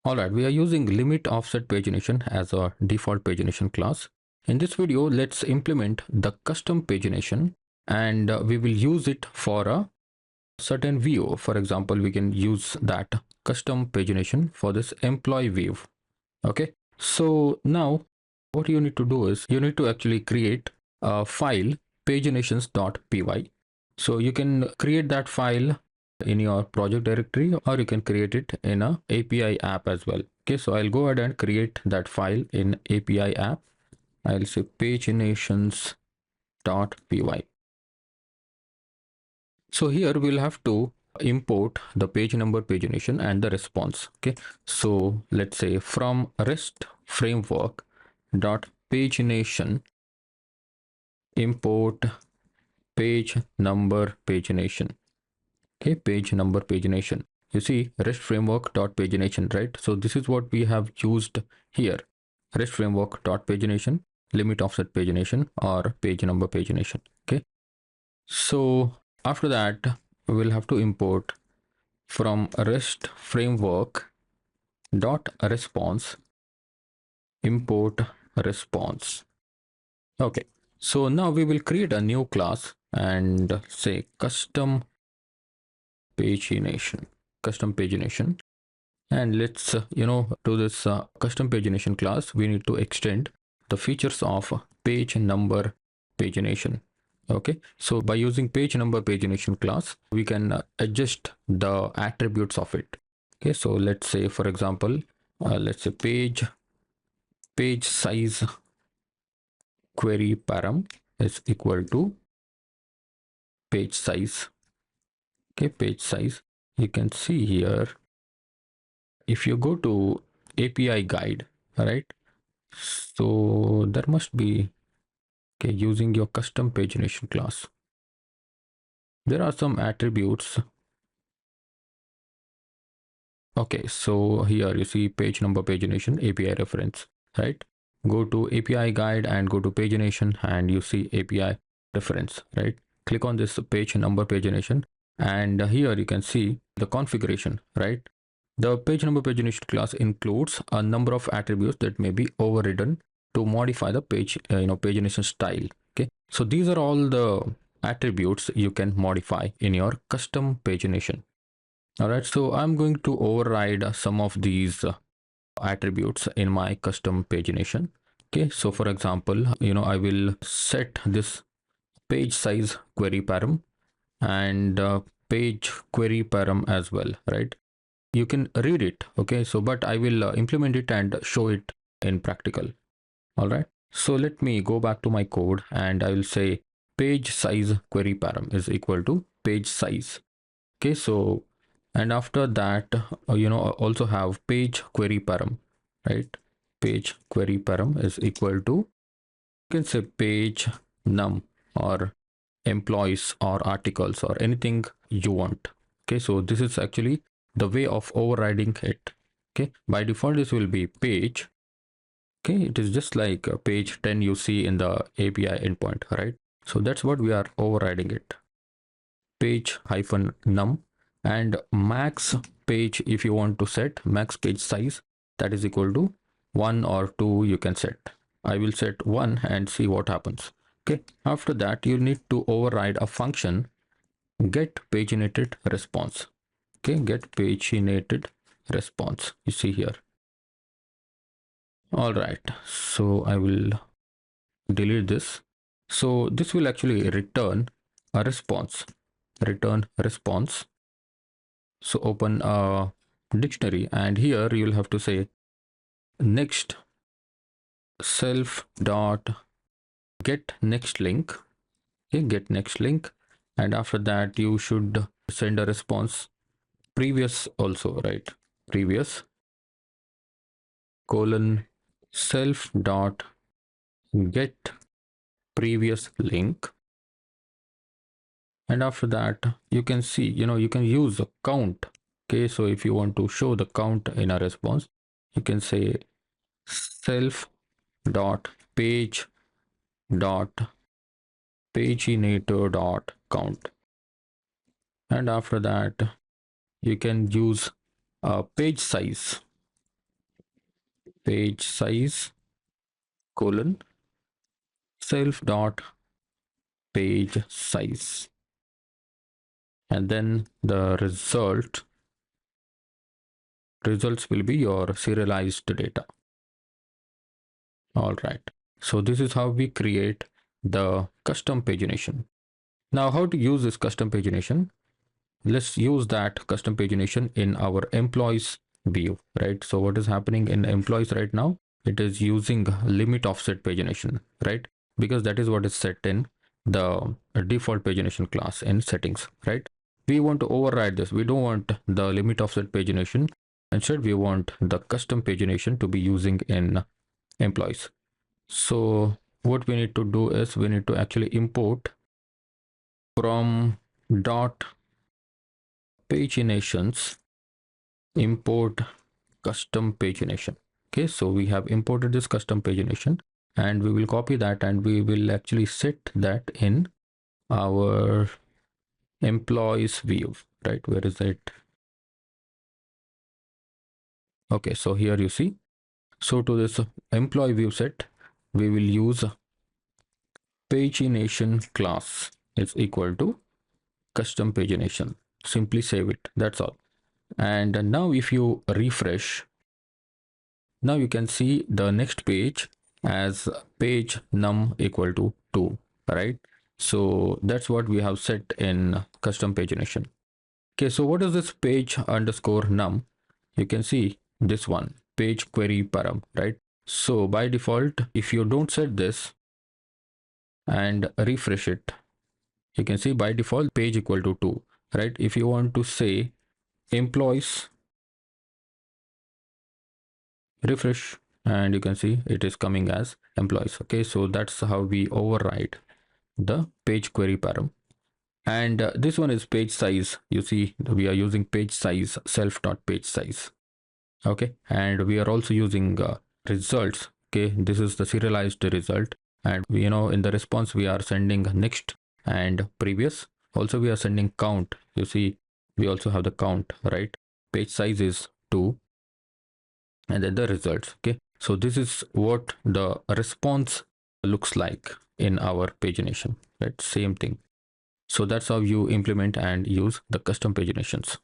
All right, we are using limit offset pagination as a default pagination class. In this video, let's implement the custom pagination, and we will use it for a certain view. For example, we can use that custom pagination for this employee view. Okay, so now what you need to do is you need to actually create a file paginations.py. So you can create that file in your project directory, or you can create it in a API app as well. Okay, so I'll go ahead and create that file in API app. I'll say paginations.py. So here we'll have to import the page number pagination and the response. Okay, so let's say from REST framework dot pagination import page number pagination. Okay, page number pagination. You see REST framework dot pagination, right? So this is what we have used here. REST framework dot pagination, limit offset pagination, or page number pagination. Okay, so after that we'll have to import from REST framework dot response import response. Okay, so now we will create a new class and say custom pagination, and let's to this custom pagination class we need to extend the features of page number pagination. Okay, so by using page number pagination class we can adjust the attributes of it. Okay, so let's say for example let's say page size query param is equal to page size. Okay, page size, you can see here if you go to API guide, right? So there must be, okay, using your custom pagination class, there are some attributes. Okay, so here you see page number pagination API reference, right? Go to API guide and go to pagination and you see API reference, right? Click on this page number pagination and here you can see the configuration, right? The page number pagination class includes a number of attributes that may be overridden to modify the page pagination style. Okay, so these are all the attributes you can modify in your custom pagination. All right, so I'm going to override some of these attributes in my custom pagination. Okay, so for example, I will set this page size query param and page query param as well, right? You can read it. Okay, so but I will implement it and show it in practical. All right, so let me go back to my code and I will say page size query param is equal to page size. Okay, so and after that also have page query param, right? Page query param is equal to, you can say page num or employees or articles or anything you want. Okay, so this is actually the way of overriding it. Okay, by default this will be page. Okay, it is just like page 10 you see in the API endpoint, right? So that's what we are overriding it. Page hyphen num and max page, if you want to set max page size, that is equal to 1 or 2 you can set. I will set 1 and see what happens. Okay, after that you need to override a function get paginated response. Okay, get paginated response, you see here. All right, so I will delete this. So this will actually return a response, return response. So open a dictionary and here you'll have to say next self dot get next link. Okay, get next link, and after that you should send a response previous also, right? Previous colon self dot get previous link, and after that you can see you can use a count. Okay, so if you want to show the count in a response, you can say self dot page dot paginator dot count, and after that you can use a page size. page size colon self dot page size, and then the results will be your serialized data. All right, so this is how we create the custom pagination. Now, how to use this custom pagination? Let's use that custom pagination in our employees view, right? So what is happening in employees right now? It is using limit offset pagination, right? Because that is what is set in the default pagination class in settings, right? We want to override this. We don't want the limit offset pagination. Instead, we want the custom pagination to be using in employees. So what we need to do is we need to actually import from dot paginations import custom pagination. Okay, so we have imported this custom pagination, and we will copy that, and we will actually set that in our employees view, right? Where is it? Okay, so here you see. So to this employee view set, we will use pagination class is equal to custom pagination. Simply save it, that's all. And now if you refresh, now you can see the next page as page num equal to 2, right? So that's what we have set in custom pagination. Okay, so what is this page underscore num? You can see this one, page query param, right? So by default, if you don't set this and refresh it, you can see by default page equal to 2, right? If you want to say employees, refresh, and you can see it is coming as employees. Okay, so that's how we override the page query param. And this one is page size. You see we are using page size self dot page size. Okay, and we are also using results. Okay, this is the serialized result, and we, in the response we are sending next and previous. Also we are sending count. You see we also have the count, right? Page size is 2, and then the results. Okay, so this is what the response looks like in our pagination, right? Same thing. So that's how you implement and use the custom paginations.